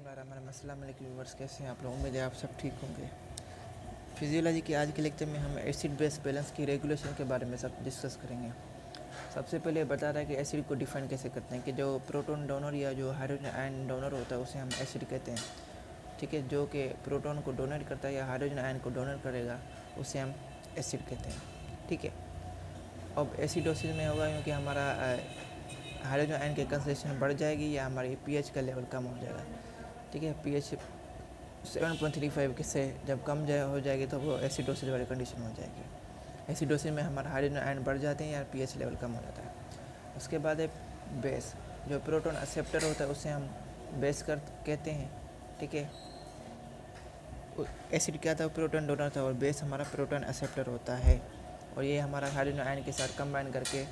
अस्सलाम वालेकुम व्यूअर्स, कैसे हैं आप लोग। उम्मीद है आप सब ठीक होंगे। फिजियोलॉजी के आज के लेक्चर में हम एसिड बेस बैलेंस की रेगुलेशन के बारे में सब डिस्कस करेंगे। सबसे पहले बता रहा है कि एसिड को डिफाइन कैसे करते हैं कि जो प्रोटॉन डोनर या जो हाइड्रोजन आयन डोनर होता है उसे हम एसिड कहते हैं। ठीक है, जो कि प्रोटॉन को डोनेट करता है या हाइड्रोजन आयन को डोनेट करेगा उसे हम एसिड कहते हैं। ठीक है, अब एसिडोसिस में होगा क्योंकि हमारा हाइड्रोजन आयन की कंसंट्रेशन बढ़ जाएगी या हमारी पीएच का लेवल कम हो जाएगा। ठीक है, पीएच 7.35 के से जब कम हो जाएगी तो वो एसिडोसिस वाली कंडीशन हो जाएगी। एसिडोसिस में हमारा हाइड्रोजन आयन बढ़ जाते हैं या पीएच लेवल कम हो जाता है। उसके बाद है बेस, जो प्रोटॉन एक्सेप्टर होता है उसे हम बेस कहते हैं। ठीक है, एसिड क्या था, प्रोटॉन डोनर था, और बेस हमारा प्रोटॉन एक्सेप्टर होता है, और ये हमारा हाइड्रोजन आयन के साथ कंबाइन करके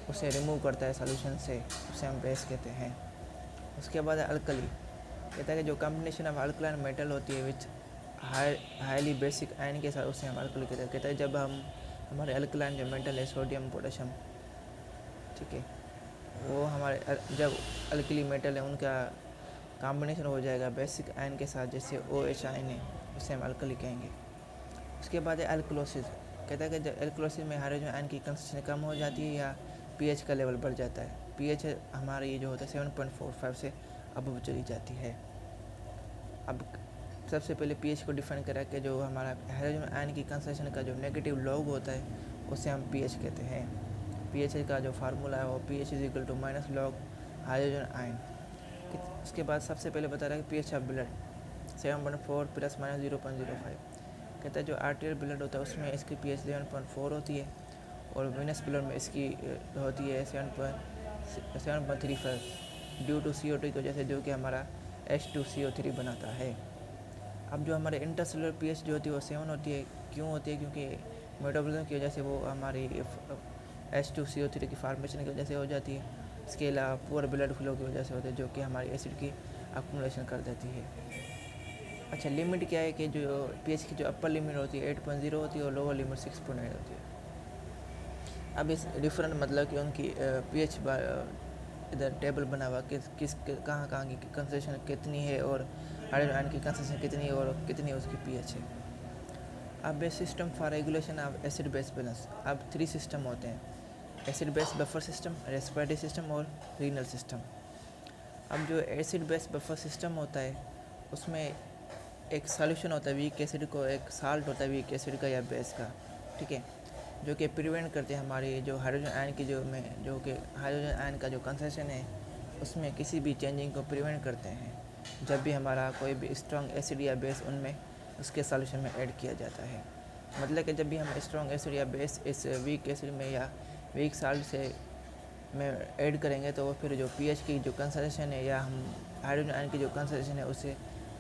उसे रिमूव करता है सॉल्यूशन से, उसे हम बेस कहते हैं। उसके बाद है अल्कली, कहता है कि जो कॉम्बिनेशन ऑफ अल्कलाइन मेटल होती है विच हाईली बेसिक आयन के साथ उसे हम अल्कली कहते हैं। कहता है जब हम हमारे अल्कलाइन जो मेटल है सोडियम पोटेशियम, ठीक है, वो हमारे जब अल्कली मेटल है उनका कॉम्बिनेशन हो जाएगा बेसिक आयन के साथ, जैसे OH आयन है, उसे हम अल्कली कहेंगे। उसके बाद है अल्कलोसिस, कहता है कि जब अल्कलोसिस में हाइड्रोजन आयन की कंसंट्रेशन कम हो जाती है या पीएच का लेवल बढ़ जाता है। पीएच हमारा ये जो होता है 7.45 से अब चली जाती है। अब सबसे पहले पीएच को डिफाइन करा कि जो हमारा हाइड्रोजन आयन की कंसंट्रेशन का जो नेगेटिव लॉग होता है उसे हम पीएच कहते हैं। पीएच का जो फार्मूला है वो pH is equal to minus log hydrogen ion. उसके बाद सबसे पहले बता रहा है कि pH of blood 7.4 plus minus 0.05। कहता है जो आर्टियल ब्लड होता है उसमें इसकी पीएच 7.4 होती है, और वेनस ब्लड में इसकी होती है 7.35 ड्यू टू CO2 की वजह से, जो कि हमारा H2CO3 बनाता है। अब जो हमारे इंटरसेलुलर पीएच जो होती है वो 7 होती है। क्यों होती है? क्योंकि मेटाबॉलिज्म की वजह से वो हमारी H2CO3 की फार्मेशन की वजह से हो जाती है। इसके अलावा पुअर ब्लड फ्लो की वजह से होती है, जो कि हमारी एसिड की अक्यूमुलेशन कर देती है। अच्छा, लिमिट क्या है कि जो पीएच की जो अपर लिमिट होती है 8.0 होती है और लोअर लिमिट 6.8 होती है। अब इस डिफरेंट मतलब कि उनकी पीएच इधर टेबल बना हुआ किस कहाँ की कंसंट्रेशन कितनी है और हाइड्रोजन आयन की कंसंट्रेशन कितनी है और कितनी उसकी पीएच है। अब system for regulation of acid base balance, अब 3 सिस्टम होते हैं: acid base buffer system, respiratory system और रीनल सिस्टम। अब जो एसिड बेस बफर सिस्टम होता है उसमें एक सॉल्यूशन होता है वीक एसिड को, एक साल्ट होता है वीक एसिड का या बेस का, ठीक है, जो कि प्रिवेंट करते हैं हमारी जो हाइड्रोजन आयन की जो कि हाइड्रोजन आयन का जो कंसंट्रेशन है उसमें किसी भी चेंजिंग को प्रिवेंट करते हैं जब भी हमारा कोई भी स्ट्रॉन्ग एसिड या बेस उनमें उसके सॉल्यूशन में ऐड किया जाता है। मतलब कि जब भी हम स्ट्रॉन्ग एसिड या बेस इस वीक एसिड में या वीक साल्ट से में ऐड करेंगे तो वो फिर जो पीएच की जो कंसंट्रेशन है या हम हाइड्रोजन आयन की जो कंसंट्रेशन है उसे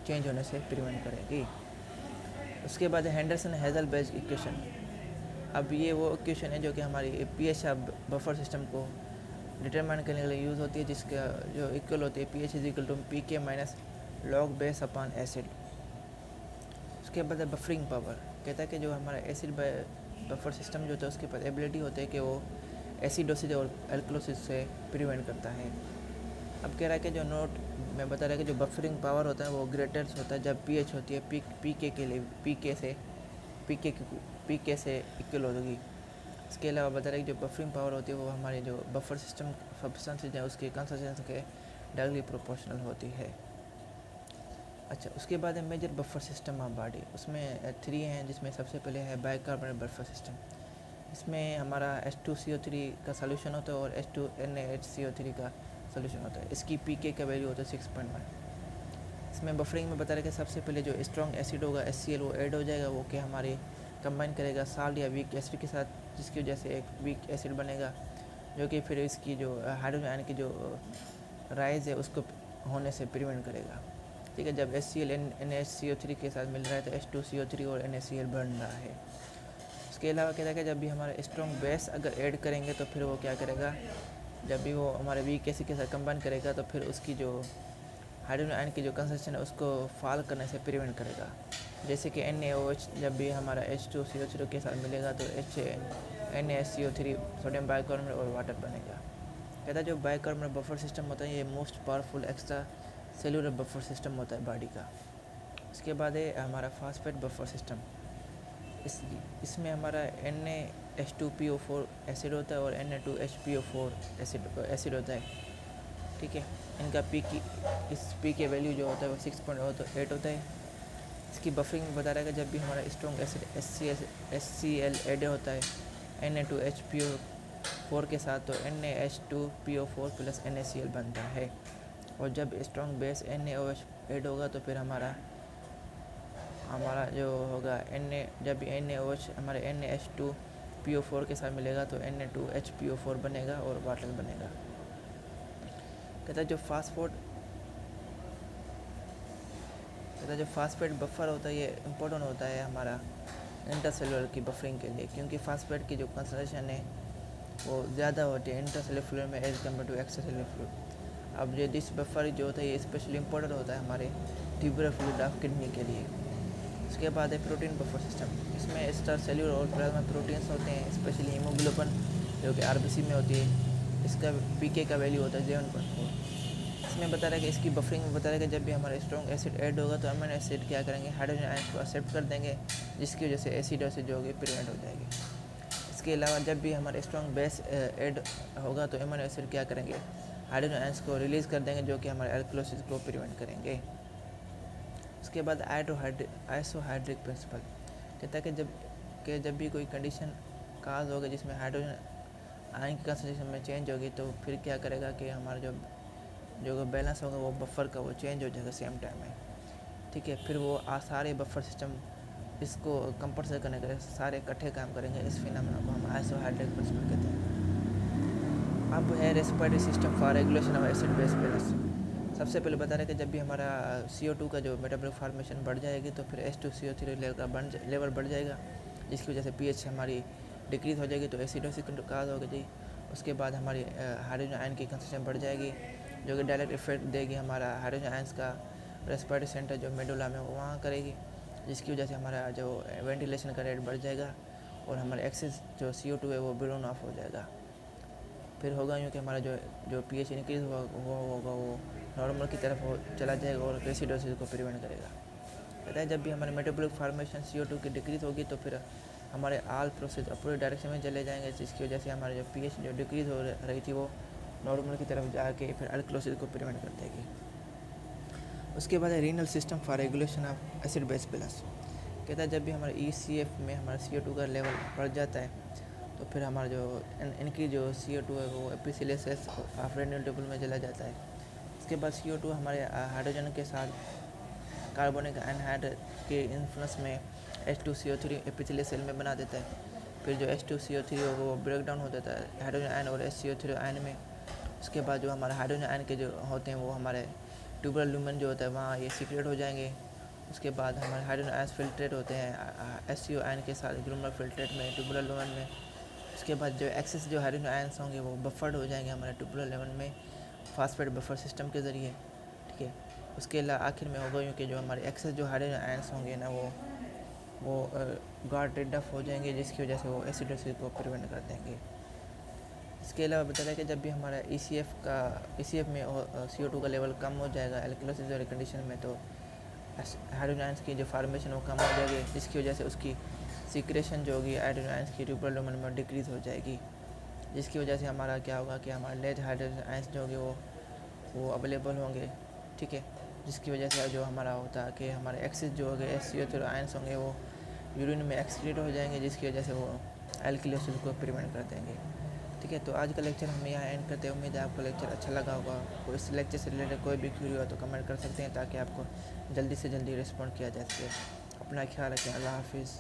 चेंज होने से प्रिवेंट करेगी। उसके बाद हेंडरसन हेज़लबर्ग इक्वेशन। अब ये वो इक्वेशन है जो कि हमारी पीएच बफर सिस्टम को डिटरमाइन करने के लिए यूज़ होती है, जिसका जो इक्वल होती है pH is equal to PK minus log base upon acid. उसके बाद बफरिंग पावर, कहता है कि जो हमारा एसिड बफर सिस्टम जो होता है उसके पास एबिलिटी होती है कि वो एसिडोसिस और एल्कलोसिस से प्रिवेंट करता है। अब कह रहा है कि जो नोट मैं बता रहा है कि जो बफरिंग पावर होता है वो ग्रेटर्स होता है जब पीएच होती है पीके के लिए पीके से इक्वल होगी। इसके अलावा बता रहा है कि जो बफरिंग पावर होती है वो हमारे जो बफर सिस्टम सब्सटेंसेज हैं उसके कंसंट्रेशन के डायरेक्टली प्रोपोर्शनल होती है। अच्छा, उसके बाद है major buffer system of body, उसमें 3 हैं, जिसमें सबसे पहले है बाइकार्बोनेट बफर सिस्टम। इसमें हमारा H2CO3 का सॉल्यूशन होता है और H2NaHCO3 का सॉल्यूशन होता है। इसकी पीके का वैल्यू होता है 6.1। इसमें बफरिंग में बता रहे कि सबसे पहले जो स्ट्रॉन्ग एसिड होगा HCl वो ऐड हो जाएगा, वो कि हमारे कंबाइन करेगा साल्ट या वीक एसिड के साथ, जिसकी वजह से एक वीक एसिड बनेगा, जो कि फिर इसकी जो हाइड्रोजन आयन की जो राइज है उसको होने से प्रिवेंट करेगा। ठीक है, जब HCl NaHCO3 के साथ मिल रहा है तो H2CO3 और NaCl बन रहा है। इसके अलावा कहता है कि जब भी हमारे स्ट्रॉन्ग बेस अगर ऐड करेंगे तो फिर वो क्या करेगा, जब भी वो हमारे वीक एसिड के साथ कंबाइन करेगा तो फिर उसकी जो हाइड्रोजन आयन की जो कंसंट्रेशन है उसको फॉल करने से प्रिवेंट करेगा। जैसे कि NaOH जब भी हमारा H2CO3 के साथ मिलेगा तो NaHCO3 सोडियम बाइकार्बोनेट और वाटर बनेगा। कहता है जो बाइकार्बोनेट बफर सिस्टम होता है ये most powerful extra cellular buffer system होता है बॉडी का। उसके बाद है हमारा फास्फेट बफर सिस्टम। इसमें हमारा Na-H2PO4 एसिड होता है और Na2HPO4 एसिड होता है। ठीक है, इनका इस पी के वैल्यू जो होता है वो 6.8 होता है। इसकी बफरिंग में बता रहा है कि जब भी हमारा स्ट्रॉन्ग एसिड HCl ऐड होता है Na2HPO4 के साथ तो Na-H2PO4 प्लस NaCl बनता है। और जब स्ट्रॉन्ग बेस NaOH ऐड होगा तो फिर हमारा जो होगा जब भी NaOH हमारे Na-H2PO4 के साथ मिलेगा तो Na2HPO4 बनेगा और वाटर बनेगा। कहता है जो फास्फेट बफर होता है ये इम्पोर्टेंट होता है हमारा इंटरसेलुलर की बफरिंग के लिए, क्योंकि फास्फेट की जो कंसंट्रेशन है वो ज़्यादा होती है इंटरसेलुलर फ्लूइड में as compare to extracellular fluid. अब ये दिस बफर जो होता है ये स्पेशली इम्पोर्टेंट होता है हमारे ट्यूबुलर फ्लूइड ऑफ किडनी के लिए। उसके बाद है प्रोटीन बफर सिस्टम। इसमें एक्स्ट्रा सेल्यूलर और प्लाज्मा प्रोटीन्स होते हैं, स्पेशली हीमोग्लोबिन जो कि RBC में होती है। इसका पीके का वैल्यू होता है 7.4। इसमें बता रहा है कि इसकी बफरिंग में बता रहा है कि जब भी हमारा स्ट्रॉन्ग एसिड ऐड होगा तो अमीनो एसिड क्या करेंगे, हाइड्रोजन आयंस को एक्सेप्ट कर देंगे, जिसकी वजह से एसिडोसिस जो होगी प्रिवेंट हो जाएगी। इसके अलावा जब भी हमारा स्ट्रॉन्ग बेस ऐड होगा तो अमीनो एसिड क्या करेंगे, हाइड्रोजन आयंस को रिलीज़ कर देंगे, जो कि हमारे एल्कलोसिस को प्रिवेंट करेंगे। उसके बाद आइसोहाइड्रिक प्रिंसिपल कहता है कि जब भी कोई कंडीशन काज होगा जिसमें हाइड्रोजन आयन की कंसंट्रेशन में चेंज होगी तो फिर क्या करेगा कि हमारा जो बैलेंस होगा वो बफर का वो चेंज हो जाएगा सेम टाइम में। ठीक है, फिर वो सारे बफर सिस्टम इसको कंपनसेट करने के लिए सारे इकट्ठे काम करेंगे। इस फिनोमेना को हम आइसोहाइड्रिक प्रिंसिपल कहते हैं। अब है respiratory system for regulation of acid base balance. सबसे पहले बता रहे हैं कि जब भी हमारा CO2 का जो मेटाबॉलिक फॉर्मेशन बढ़ जाएगी तो फिर H2CO3 लेवल बढ़ जाएगा, जिसकी वजह से pH हमारी डिक्रीज हो जाएगी तो एसिडोसिस काज होगी जी। उसके बाद हमारी हाइड्रोजन आयन की कंसंट्रेशन बढ़ जाएगी, जो कि डायरेक्ट इफेक्ट देगी हमारा हाइड्रोजन आयंस का रेस्पिरेटरी सेंटर जो मेडुला में वहाँ करेगी, जिसकी वजह से हमारा जो वेंटिलेशन का रेट बढ़ जाएगा और हमारा एक्सेस जो CO2 है वो ब्लोन ऑफ हो जाएगा। फिर होगा यूँ कि हमारा जो pH इंक्रीज होगा वो नॉर्मल की तरफ चला जाएगा और एसिडोसिस को प्रिवेंट करेगा। कहता है जब भी हमारे मेटाबॉलिक फॉर्मेशन CO2 की डिक्रीज होगी तो फिर हमारे आल प्रोसेस अपोजिट डायरेक्शन में चले जाएंगे, जिसकी वजह से हमारे जो pH जो डिक्रीज हो रही थी वो नॉर्मल की तरफ जाके फिर एल्कलोसिस को प्रिवेंट कर देगी। उसके बाद है renal system for regulation of acid base balance. कहता है जब भी हमारे ECF में हमारा CO2 का लेवल बढ़ जाता है तो फिर हमारा जो इनकी जो CO2 है वो एपिसिलियस ऑफ रेन्यूल टेबल में चला जाता है। इसके बाद CO2 हमारे हाइड्रोजन के साथ कार्बोनिक एनहाइड के इन्फ्लुएंस में H2CO3 एपिसिलियस सेल में बना देता है। फिर जो H2CO3 होगा वो ब्रेक डाउन हो जाता है हाइड्रोजन आयन और HCO3 आयन में। उसके बाद जो हमारे हाइड्रोजन आयन के जो होते हैं वो हमारे ट्यूबुलर लुमेन जो होता है वहाँ ये सीक्रेट हो जाएंगे। उसके बाद हमारे हाइड्रोजन आयंस फिल्ट्रेट होते हैं HCO आयन के साथ ग्लूमर फिल्ट्रेट में ट्यूबुलर लुमेन में। उसके बाद जो एक्सेस जो हाइड्रोजन आयंस होंगे वो बफर्ड हो जाएंगे हमारे ट्यूबुलर लेवल में फास्फेट बफर सिस्टम के ज़रिए। ठीक है, उसके अलावा आखिर में होगा यूँ कि जो हमारे एक्सेस जो हाइड्रोजन आयंस होंगे ना वो गार्ड रेड ऑफ हो जाएंगे, जिसकी वजह से वो एसिडोसिस को प्रिवेंट कर देंगे। इसके अलावा बता रहा है कि जब भी हमारा ECF में CO2 का लेवल कम हो जाएगा एल्कलोसिस वाली कंडीशन में तो हाइड्रोजन आयंस की जो फार्मेशन वो कम हो जाएगी, जिसकी वजह से उसकी सीक्रेशन जो होगी हाइड्रोजन आयंस की ट्यूबुलर लुमेन में डिक्रीज़ हो जाएगी, जिसकी वजह से हमारा क्या होगा कि हमारे लेज हाइड्रोजन आयंस जो होंगे वो अवेलेबल होंगे। ठीक है, जिसकी वजह से जो हमारा होता है कि हमारे एक्सेस जो होंगे HCO3 आयंस होंगे वो यूरिन में एक्सक्रीट हो जाएंगे, जिसकी वजह से वो एल्कलोसिस को प्रिवेंट कर देंगे। ठीक है, तो आज का लेक्चर हम यहाँ एंड करते हैं। उम्मीद है आपको लेक्चर अच्छा लगा होगा। कोई इस लेक्चर से रिलेटेड कोई भी क्वेरी हो तो कमेंट कर सकते हैं ताकि आपको जल्दी से जल्दी रिस्पॉन्ड किया जा सके। अपना ख्याल रखें। अल्लाह हाफिज़।